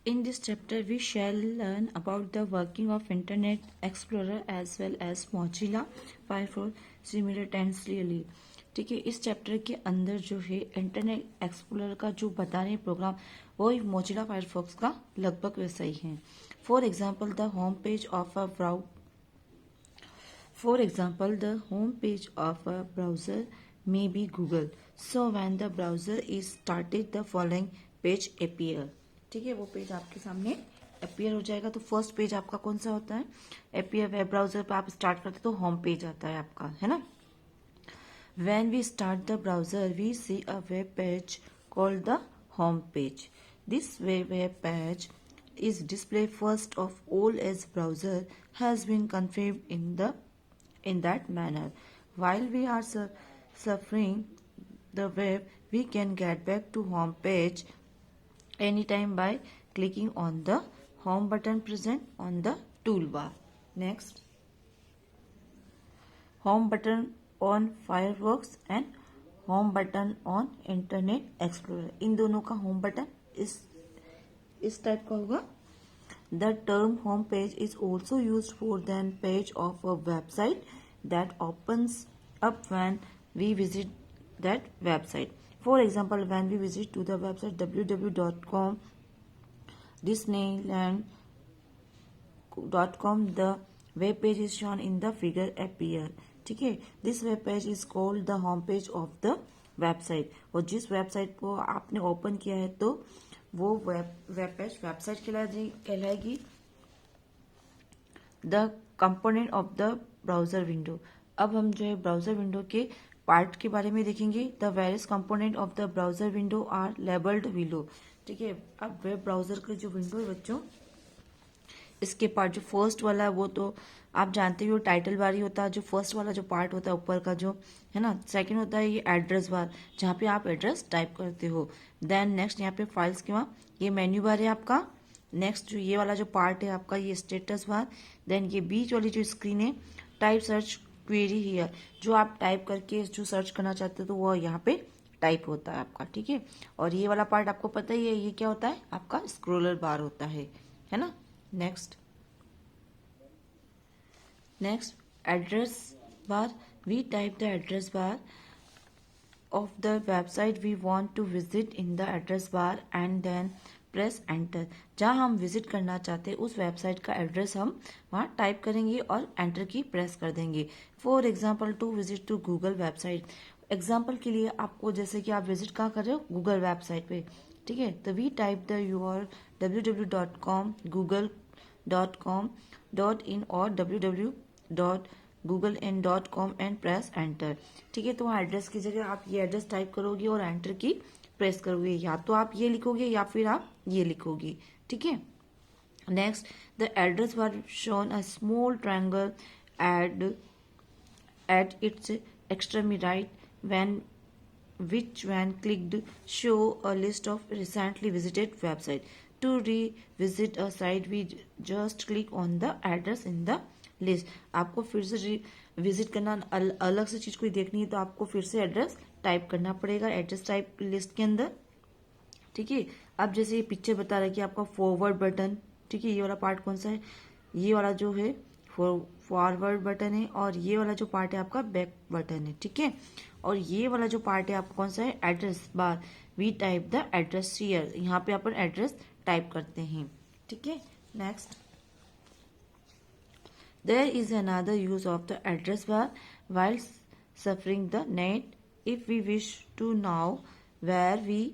In this chapter, we shall learn about the working of Internet Explorer as well as Mozilla Firefox simultaneously. ठीक है, इस chapter के अंदर जो है इंटरनेट एक्सप्लोरर का जो बता रहे प्रोग्राम वो मोजिला फायरफॉक्स का लगभग वैसा ही है. For example the home page of a browser may be Google. So when the browser is started, the following page appear. ठीक है, वो पेज आपके सामने अपीयर हो जाएगा. तो फर्स्ट पेज आपका कौन सा होता है? अपीयर. वेब ब्राउजर पर आप स्टार्ट करते तो होम पेज आता है आपका, है ना. When we start the browser, we see a web page called the home page. This web page is displayed first of all as browser has been configured in that manner. While we are suffering the web, we can get back to home page anytime by clicking on the home button present on the toolbar. Next, home button on Firefox and home button on Internet Explorer. इन दोनों का home button इस type का होगा. The term home page is also used for the page of a website that opens up when we visit that website. For example, when we visit to the website www.com, disneyland.com, the web page is shown in the figure appear. ठीक है, this web page is called the home page of the website. और जिस website को आपने open किया है तो वो वेब पेज वेबसाइट कहलाएगी. The component of the browser window. अब हम जो है ब्राउजर विंडो के पार्ट के बारे में देखेंगे. The various component of the browser window are labelled below. ठीक है, अब वेब ब्राउजर का जो विंडो है बच्चों, इसके पार्ट जो फर्स्ट वाला है वो तो आप जानते हो टाइटल बार ही होता है. जो फर्स्ट वाला जो पार्ट होता है ऊपर का जो है ना. सेकंड होता है ये एड्रेस बार जहाँ पे आप एड्रेस टाइप करते हो. देन नेक्स्ट यहाँ पे फाइल्स के वहाँ ये मेन्यू बार है आपका. नेक्स्ट जो ये वाला जो पार्ट है आपका ये स्टेटस बार. देन ये बीच वाली जो स्क्रीन है टाइप सर्च क्वेरी हियर, जो आप टाइप करके जो सर्च करना चाहते हो तो वो यहाँ पे टाइप होता है आपका. ठीक है, और ये वाला पार्ट आपको पता ही है ये क्या होता है आपका स्क्रोलर बार होता है ना. Next, address bar. We type the address bar of the website we want to visit in the address bar and then press enter. जहाँ हम विजिट करना चाहते हैं उस वेबसाइट का एड्रेस हम वहाँ टाइप करेंगे और एंटर की प्रेस कर देंगे. For example to visit to Google website. Example के लिए आपको जैसे कि आप विजिट कहाँ कर रहे हो गूगल वेबसाइट पे. ठीक है, तो we type the URL www.com, google.com, .in और www.googlein.com एंड प्रेस एंटर. ठीक है, तो वहाँ एड्रेस की जगह आप ये एड्रेस टाइप करोगे और एंटर की प्रेस करोगे. या तो आप ये लिखोगे या फिर आप ये लिखोगे. ठीक है. Next, the address bar shown a small triangle at its extreme right which when clicked show a list of recently visited website. To revisit a site we just click on the address in the list. आपको फिर से visit करना अलग से चीज कोई देखनी है तो आपको फिर से एड्रेस टाइप करना पड़ेगा एड्रेस टाइप लिस्ट के अंदर. ठीक है, अब जैसे ये पिक्चर बता रहा है कि आपका फॉरवर्ड बटन. ठीक है, ये वाला पार्ट कौन सा है? ये वाला जो है फॉरवर्ड बटन है और ये वाला जो पार्ट है आपका बैक बटन है. ठीक है, और ये वाला जो पार्ट है आपका कौन सा है? Address bar. We type the address here. यहाँ पे अपन एड्रेस टाइप करते हैं. ठीक है. Next, there is another use of the address bar while surfing the net. If we wish to know where we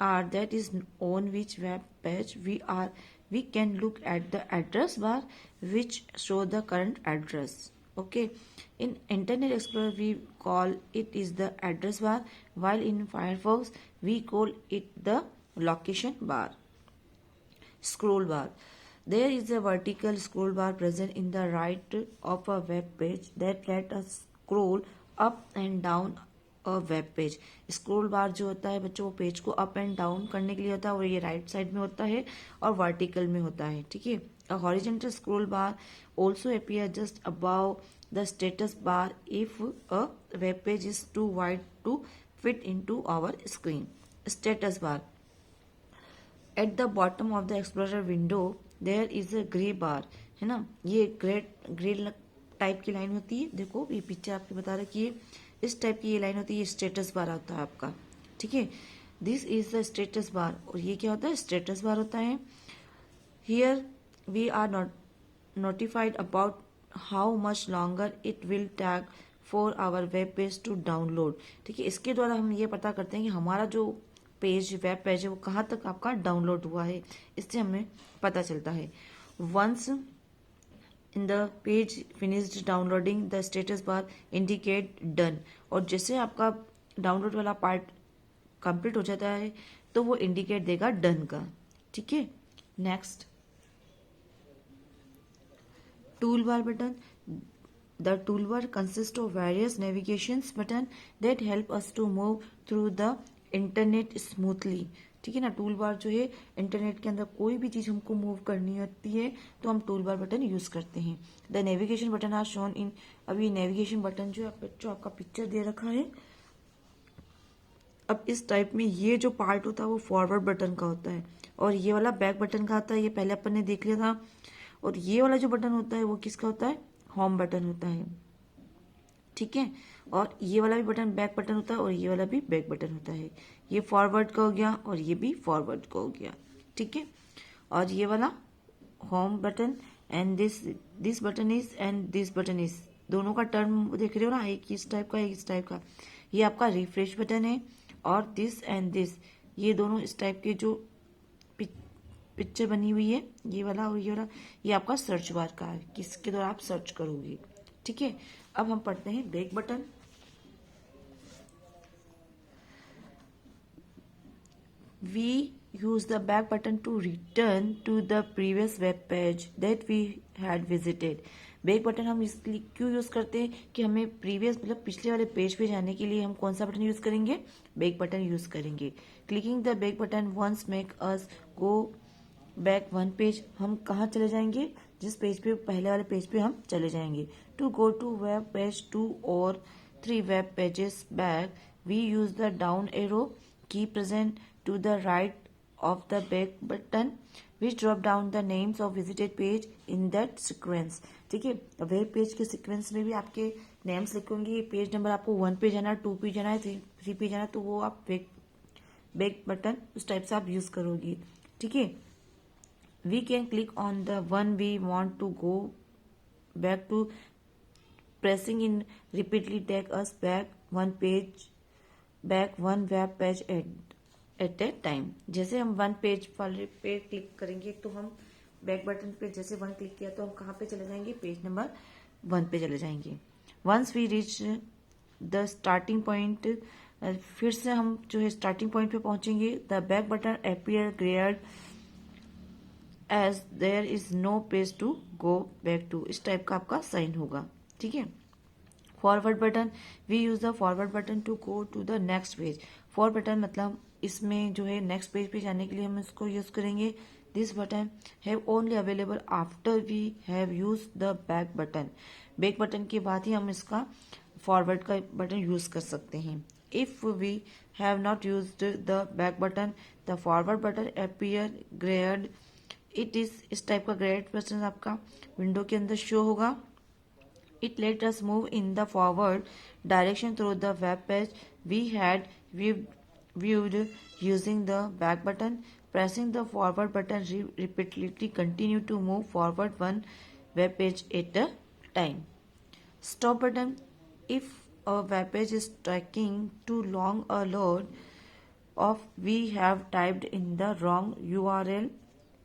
are, that is on which web page we are, we can look at the address bar which show the current address. Okay, in Internet Explorer we call it is the address bar, while in Firefox we call it the location bar. Scroll bar. There is a vertical scroll bar present in the right of a web page that let us scroll up and down web page. Scroll bar जो होता है बच्चों वो page को up and down करने के लिए होता है और ये राइट साइड में होता है और वर्टिकल में होता है. ठीक है, a horizontal scroll bar also appear just above the status bar if a web page is too wide to fit into our screen. Status bar. At the bottom of the explorer window there is a grey bar, है ना, ये grey type की line होती है। देखो ये picture आपको बता रहा है कि इस टाइप की ये लाइन होती है, ये स्टेटस बार होता है आपका, ठीक है। This is the status bar, और ये क्या होता है, स्टेटस बार होता है। Here we are notified about how much longer it will take for our web page to download, ठीक है। इसके द्वारा हम ये पता करते हैं कि हमारा जो वेब पेज है वो कहाँ तक आपका डाउनलोड हुआ है, इससे हमें पता चलता है। Once in the page finished downloading the status bar indicate done, और जैसे आपका डाउनलोड वाला पार्ट कंप्लीट हो जाता है तो वो इंडिकेट देगा डन का, ठीक है। Next, toolbar button. The toolbar consists of various navigation buttons that help us to move through the internet smoothly, ठीक है ना। टूल बार जो है, इंटरनेट के अंदर कोई भी चीज हमको मूव करनी होती है तो हम टूल बार बटन यूज करते हैं। The navigation button are shown in, अब ये नेविगेशन बटन जो आपका पिक्चर दे रखा है, अब इस टाइप में ये जो पार्ट होता है वो फॉरवर्ड बटन का होता है, और ये वाला बैक बटन का आता है, ये पहले अपन ने देख लिया था। और ये वाला जो बटन होता है वो किसका होता है, होम बटन होता है, ठीक है। और ये वाला भी बटन बैक बटन होता है, और ये वाला भी बैक बटन होता है। ये फॉरवर्ड का हो गया और ये भी फॉरवर्ड का हो गया, ठीक है। और ये वाला home button and this button is and this button is, दोनों का टर्न देख रहे हो ना, एक इस टाइप का एक इस टाइप का। ये आपका रिफ्रेश बटन है, और दिस एंड दिस, ये दोनों इस टाइप के जो पिक्चर बनी हुई है, ये वाला और ये वाला, ये आपका सर्च बार का है, किसके द्वारा आप सर्च करोगे, ठीक है। अब हम पढ़ते हैं back button. We use the back button to return to the previous web page that we had visited. Back button हम इसलिए क्यों यूज करते हैं कि हमें प्रीवियस मतलब पिछले वाले पेज पे जाने के लिए हम कौन सा बटन यूज करेंगे, बैक बटन यूज करेंगे। Clicking the back button once make us go back one page, हम कहाँ चले जाएंगे, जिस पेज पे पहले वाले पेज पे हम चले जाएंगे। To go to web page 2 और 3 web pages back we use the down arrow key present to the right of the back button which drop down the names of visited page in that sequence, ठीक है। Web page के sequence में भी आपके names लिखे होंगे, page number आपको 1 पे जाना है, 2 पे जाना है, 3 पे जाना है, तो वो आप बैक बटन उस टाइप से आप यूज करोगे, ठीक है। We can click on the one we want to go back to. Pressing in repeatedly take us back one one web page at a time. जैसे हम वन पेज वाले पे क्लिक करेंगे तो हम बैक बटन पे जैसे 1 क्लिक किया तो हम कहाँ पे चले जाएंगे, पेज नंबर 1 पे चले जाएंगे। Once we reach the starting point, फिर से हम जो है स्टार्टिंग पॉइंट पे पहुंचेंगे। The back button appear grayed as there is no page to go back to, इस टाइप का आपका साइन होगा, ठीक है। Forward button, we use the forward button to go to the next page. Forward button मतलब इसमें जो है नेक्स्ट पेज पे जाने के लिए हम इसको यूज करेंगे। This button have only available after we have use the back button, back button के बाद ही हम इसका फॉरवर्ड का बटन यूज कर सकते हैं। If we have not used the back button the forward button appear grayed, it इस type का ग्रेड बटन आपका विंडो के अंदर शो होगा। It let us move in the forward direction through the web page we had viewed using the back button. Pressing the forward button repeatedly continue to move forward one web page at a time. Stop button, if a web page is taking too long a load of we have typed in the wrong URL,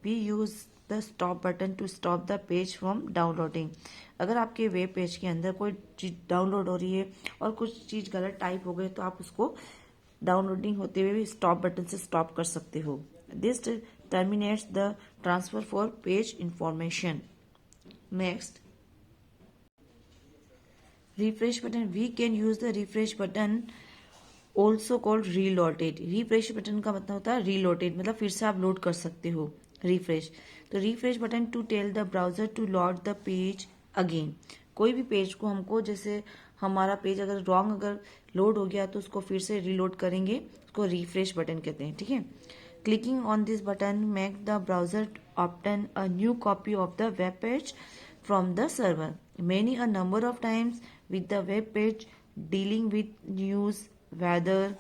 we use the stop button to stop the page from downloading. अगर आपके web page के अंदर कोई चीज download हो रही है और कुछ चीज गलत टाइप हो गई तो आप उसको डाउनलोडिंग होते हुए भी स्टॉप बटन से स्टॉप कर सकते हो। This terminates the transfer for page information. Next, refresh button, we can use the refresh button also called reloaded. Refresh button का मतलब होता है रीलोडेड, मतलब फिर से आप लोड कर सकते हो रिफ्रेश। तो refresh button to tell the browser to load the page again, कोई भी पेज को हमको जैसे हमारा पेज अगर रॉन्ग अगर लोड हो गया तो उसको फिर से रीलोड करेंगे, उसको रिफ्रेश बटन कहते हैं, ठीक है। Clicking on this button make the browser open a new copy of the web page from the server. Many a number of times with the web page dealing with news, weather,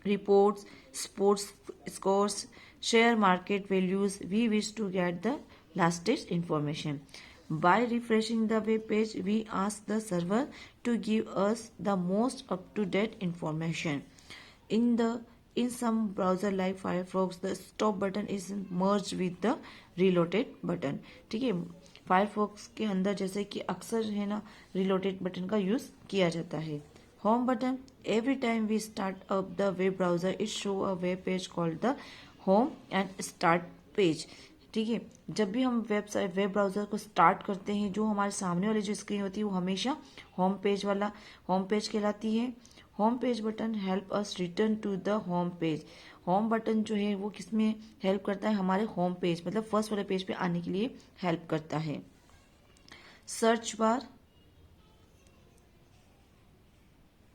reports, sports scores, share market values, we wish to get the latest information. By refreshing the web page, we ask the server to give us the most up-to-date information. In some browser like Firefox, the stop button is merged with the reloaded button. ठीक है, Firefox के अंदर जैसे कि अक्सर है ना reloaded button का यूज किया जाता है. Home button. Every time we start up the web browser, it show a web page called the home and start page. ठीक है, जब भी हम वेब ब्राउजर को स्टार्ट करते हैं, जो हमारे सामने वाली जो स्क्रीन होती है वो हमेशा होम पेज कहलाती है. Home page button help us return to the home page. Home button जो है वो किसमें हेल्प करता है, हमारे होम पेज मतलब फर्स्ट वाले पेज पे आने के लिए हेल्प करता है. सर्च बार.